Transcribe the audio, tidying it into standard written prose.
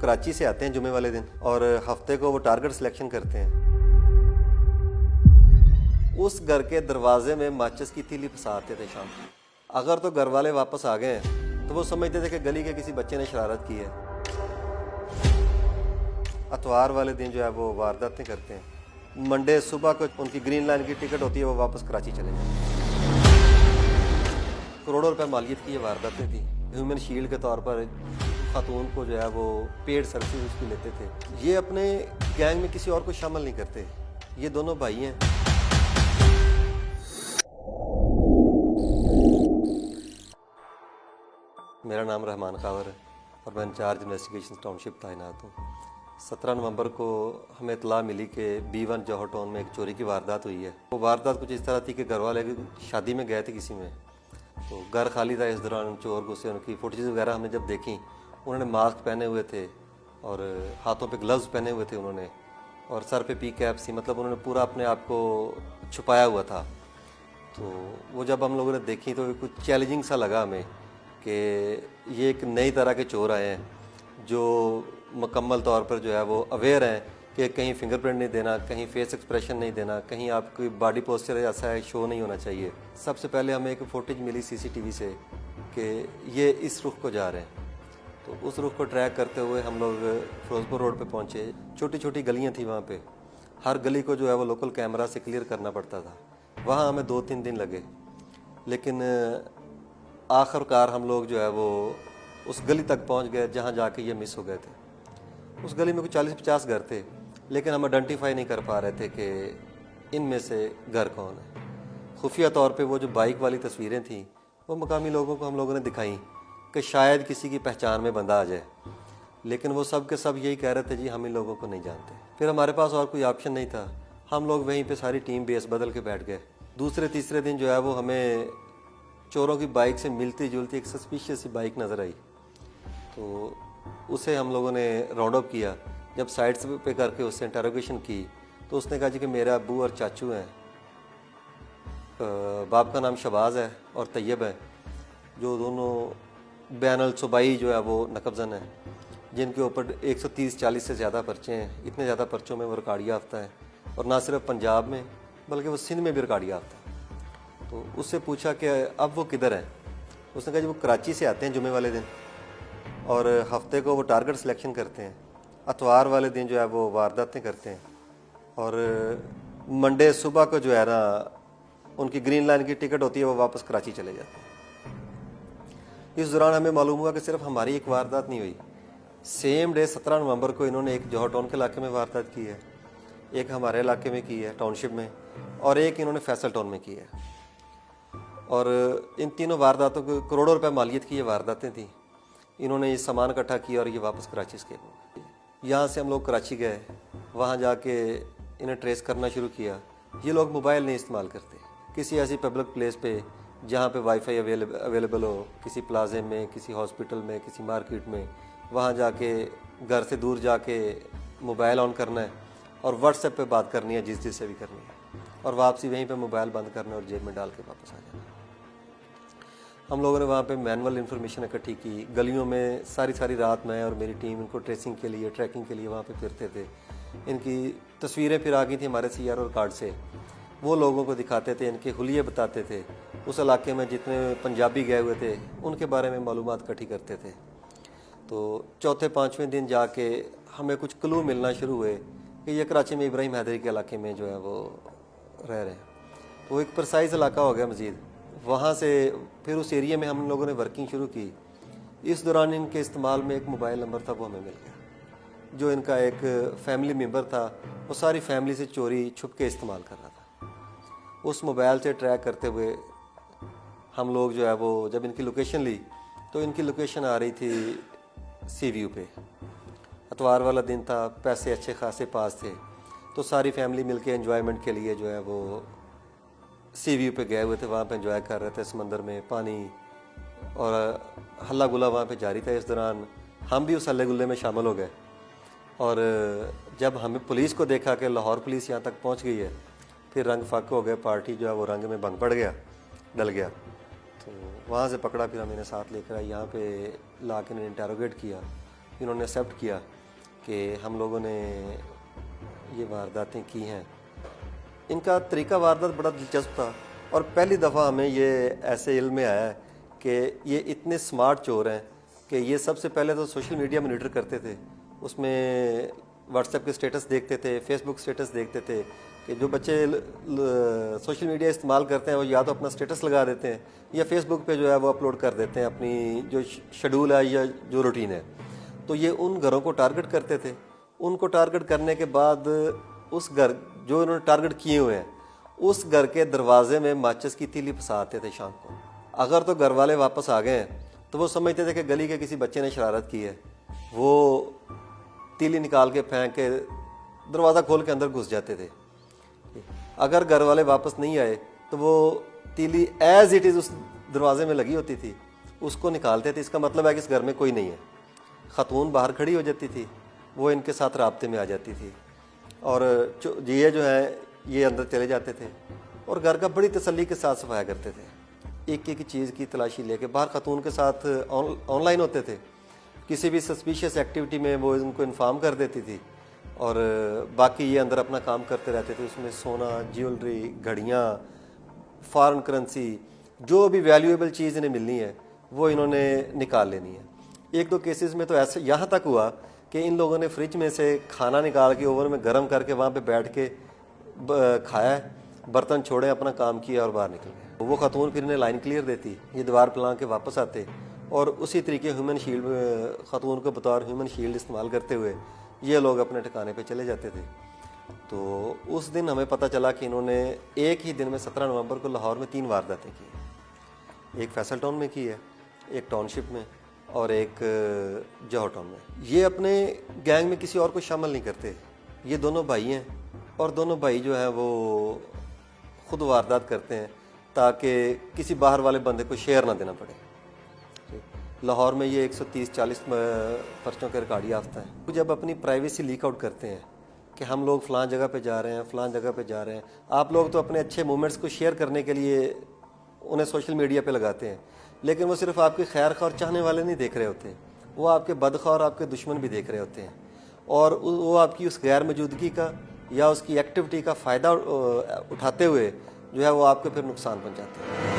कराची से आते हैं जुमे वाले दिन और हफ्ते को वो टारगेट सिलेक्शन करते हैं। उस घर के दरवाजे में माचिस की तीली फंसाते थे शाम को। अगर तो घर वाले वापस आ गए तो वो समझते थे कि गली के किसी बच्चे ने शरारत की है। अतवार वाले दिन जो है वो वारदातें करते हैं। मंडे सुबह को उनकी ग्रीन लाइन की टिकट होती है, वो वापस कराची चले जाते हैं। करोड़ों रुपए मालियत की ये वारदातें थी। ह्यूमन शील्ड के तौर पर खातून को जो है वो पेड सर्विस उसकी लेते थे। ये अपने गैंग में किसी और को शामिल नहीं करते। ये दोनों भाई हैं। मेरा नाम रहमान खावर है और मैं इंचार्ज इन्वेस्टिगेशन टाउनशिप तैनात हूँ। 17 नवंबर को हमें इतला मिली कि B1 जौहर टाउन में एक चोरी की वारदात हुई है। वो वारदात कुछ इस तरह थी कि घर वाले शादी में गए थे किसी में, तो घर खाली था। इस दौरान चोर घुसे। उनकी फुटेज वगैरह हमने जब देखी, उन्होंने मास्क पहने हुए थे और हाथों पे ग्लव्स पहने हुए थे उन्होंने, और सर पे पी कैप सी, मतलब उन्होंने पूरा अपने आप को छुपाया हुआ था। तो वो जब हम लोगों ने देखी तो कुछ चैलेंजिंग सा लगा हमें कि ये एक नई तरह के चोर आए हैं जो मुकम्मल तौर पर जो है वो अवेयर हैं कि कहीं फिंगरप्रिंट नहीं देना, कहीं फेस एक्सप्रेशन नहीं देना, कहीं आपकी बॉडी पोस्चर ऐसा है शो नहीं होना चाहिए। सबसे पहले हमें एक फुटेज मिली CCTV से कि ये इस रुख को जा रहे हैं। तो उस रुख को ट्रैक करते हुए हम लोग फिरोजपुर रोड पे पहुंचे। छोटी छोटी गलियां थी वहाँ पे। हर गली को जो है वो लोकल कैमरा से क्लियर करना पड़ता था। वहाँ हमें 2-3 दिन लगे, लेकिन आखिरकार हम लोग जो है वो उस गली तक पहुँच गए जहाँ जाके ये मिस हो गए थे। उस गली में कुछ 40-50 घर थे, लेकिन हम आइडेंटिफाई नहीं कर पा रहे थे कि इनमें से घर कौन है। खुफिया तौर पे वो जो बाइक वाली तस्वीरें थीं वो मकामी लोगों को हम लोगों ने दिखाई कि शायद किसी की पहचान में बंदा आ जाए, लेकिन वो सब के सब यही कह रहे थे जी हम इन लोगों को नहीं जानते। फिर हमारे पास और कोई ऑप्शन नहीं था। हम लोग वहीं पे सारी टीम बेस बदल के बैठ गए। दूसरे तीसरे दिन जो है वो हमें चोरों की बाइक से मिलती जुलती एक सस्पिशियस सी बाइक नज़र आई, तो उसे हम लोगों ने राउंड अप किया। जब साइड्स पे करके उससे इंटरोगेशन की तो उसने कहा जी कि मेरे अब्बू और चाचू हैं। बाप का नाम शबाज है और तैयब है, जो दोनों बैनुल सूबाई जो है वो नकबजन है, जिनके ऊपर 130-40 से ज़्यादा पर्चे हैं। इतने ज़्यादा पर्चों में वो रिकॉर्ड याफ्ता है, और ना सिर्फ पंजाब में बल्कि वो सिंध में भी रिकॉर्ड याफ्ता है। तो उससे पूछा कि अब वो किधर हैं। उसने कहा जी वो कराची से आते हैं जुमे वाले दिन और हफ्ते को वो टारगेट सिलेक्शन करते हैं। अतवार वाले दिन जो है वो वारदातें करते हैं, और मंडे सुबह को जो है ना उनकी ग्रीन लाइन की टिकट होती है, वो वापस कराची चले जाते हैं। इस दौरान हमें मालूम हुआ कि सिर्फ हमारी एक वारदात नहीं हुई। सेम डे 17 नवंबर को इन्होंने एक जौहर टाउन के इलाके में वारदात की है, एक हमारे इलाके में की है टाउनशिप में, और एक इन्होंने फैसल टाउन में की है। और इन तीनों वारदातों को करोड़ों रुपए मालियत की ये वारदातें थी। इन्होंने ये सामान इकट्ठा किया और ये वापस कराची स्केप हो गए। यहाँ से हम लोग कराची गए, वहाँ जाके इन्हें ट्रेस करना शुरू किया। ये लोग मोबाइल नहीं इस्तेमाल करते। किसी ऐसी पब्लिक प्लेस पे जहाँ पे वाईफाई अवेलेबल हो, किसी प्लाजे में, किसी हॉस्पिटल में, किसी मार्केट में, वहाँ जाके घर से दूर जाके मोबाइल ऑन करना है और व्हाट्सएप पे बात करनी है जिससे भी करनी है, और वापसी वहीं पे मोबाइल बंद करना और जेब में डाल के वापस आ जाना। हम लोगों ने वहाँ पे मैनुअल इन्फॉर्मेशन इकट्ठी की। गलियों में सारी रात मैं और मेरी टीम इनको ट्रेसिंग के लिए, ट्रैकिंग के लिए वहाँ पे फिरते थे। इनकी तस्वीरें फिर आ गई थी हमारे CRO कार्ड से। वो लोगों को दिखाते थे, इनके हुलिये बताते थे। उस इलाके में जितने पंजाबी गए हुए थे उनके बारे में मालूमात इकट्ठी करते थे। तो चौथे 5वें दिन जाके हमें कुछ क्लू मिलना शुरू हुए कि ये कराची में इब्राहिम हैदरी के इलाके में जो है वो रह रहे हैं। तो एक प्रिसाइज इलाका हो गया मज़ीद। वहाँ से फिर उस एरिया में हम लोगों ने वर्किंग शुरू की। इस दौरान इनके इस्तेमाल में एक मोबाइल नंबर था, वो हमें मिल गया। जो इनका एक फैमिली मेम्बर था, वो सारी फैमिली से चोरी छुप के इस्तेमाल कर रहा था। उस मोबाइल से ट्रैक करते हुए हम लोग जो है वो जब इनकी लोकेशन ली तो इनकी लोकेशन आ रही थी सी व्यू पे। अतवार वाला दिन था, पैसे अच्छे खासे पास थे, तो सारी फैमिली मिलके एंजॉयमेंट के लिए जो है वो सी व्यू पे गए हुए थे। वहाँ पे एंजॉय कर रहे थे, समंदर में पानी और हल्ला गुल्ला वहाँ पे जारी था। इस दौरान हम भी उस हल्ले गुल्ले में शामिल हो गए, और जब हमें पुलिस को देखा कि लाहौर पुलिस यहाँ तक पहुँच गई है, फिर रंग फाक हो गए। पार्टी जो है वो रंग में भंग पड़ गया, डल गया। तो वहाँ से पकड़ा, फिर हम इन्हें साथ लेकर आए। यहाँ पे ला के इन्हें इंटेरोगेट किया। इन्होंने एक्सेप्ट किया कि हम लोगों ने ये वारदातें की हैं। इनका तरीका वारदात बड़ा दिलचस्प था और पहली दफ़ा हमें ये ऐसे इल्म में आया है कि ये इतने स्मार्ट चोर हैं कि ये सबसे पहले तो सोशल मीडिया मॉनिटर करते थे, उसमें व्हाट्सएप के स्टेटस देखते थे, फेसबुक स्टेटस देखते थे कि जो बच्चे सोशल मीडिया इस्तेमाल करते हैं वो या तो अपना स्टेटस लगा देते हैं या फेसबुक पे जो है वो अपलोड कर देते हैं अपनी जो शेड्यूल है या जो रूटीन है। तो ये उन घरों को टारगेट करते थे। उनको टारगेट करने के बाद उस घर जो इन्होंने टारगेट किए हुए हैं उस घर के दरवाजे में माचिस की तीली फंसाते थे शाम को। अगर तो घर वाले वापस आ गए हैं तो वो समझते थे कि गली के किसी बच्चे ने शरारत की है, वो तीली निकाल के फेंक के दरवाज़ा खोल के अंदर घुस जाते थे। अगर घर वाले वापस नहीं आए तो वो तीली एज इट इज़ उस दरवाजे में लगी होती थी, उसको निकालते थे। इसका मतलब है कि इस घर में कोई नहीं है। ख़तून बाहर खड़ी हो जाती थी, वो इनके साथ राब्ते में आ जाती थी और ये जो है ये अंदर चले जाते थे और घर का बड़ी तसल्ली के साथ सफाया करते थे। एक एक चीज़ की तलाशी लेके बाहर ख़तून के साथ ऑनलाइन होते थे। किसी भी सस्पिशियस एक्टिविटी में वो उनको इन्फॉर्म कर देती थी और बाकी ये अंदर अपना काम करते रहते थे। उसमें सोना, ज्वेलरी, घड़ियाँ, फॉरेन करेंसी, जो भी वैल्यूएबल चीज़ इन्हें मिलनी है वो इन्होंने निकाल लेनी है। एक दो केसेस में तो ऐसे यहाँ तक हुआ कि इन लोगों ने फ्रिज में से खाना निकाल के ओवन में गर्म करके वहाँ पे बैठ के खाया, बर्तन छोड़े, अपना काम किया और बाहर निकल गए। वो ख़तून फिर इन्हें लाइन क्लियर देती, ये दीवार पलांग के वापस आते और उसी तरीके ह्यूमन शील्ड ख़तून को बतौर ह्यूमन शील्ड इस्तेमाल करते हुए ये लोग अपने ठिकाने पे चले जाते थे। तो उस दिन हमें पता चला कि इन्होंने एक ही दिन में 17 नवंबर को लाहौर में 3 वारदातें की। एक फैसल टाउन में की है, एक टाउनशिप में और एक जौहर टाउन में। ये अपने गैंग में किसी और को शामिल नहीं करते। ये दोनों भाई हैं और दोनों भाई जो है वो ख़ुद वारदात करते हैं ताकि किसी बाहर वाले बंदे को शेयर ना देना पड़े। लाहौर में ये 130-40 पर्चों के रिकॉर्ड याफ्ता है। जब अपनी प्राइवेसी लीक आउट करते हैं कि हम लोग फ़लाँ जगह पे जा रहे हैं, फ़लाँ जगह पे जा रहे हैं, आप लोग तो अपने अच्छे मोमेंट्स को शेयर करने के लिए उन्हें सोशल मीडिया पे लगाते हैं, लेकिन वो सिर्फ आपके खैर खौर चाहने वाले नहीं देख रहे होते, वो आपके बदखौर, आपके दुश्मन भी देख रहे होते हैं और वो आपकी उस गैर मौजूदगी का या उसकी एक्टिविटी का फ़ायदा उठाते हुए जो है वो आपको फिर नुकसान पहुँचाते हैं।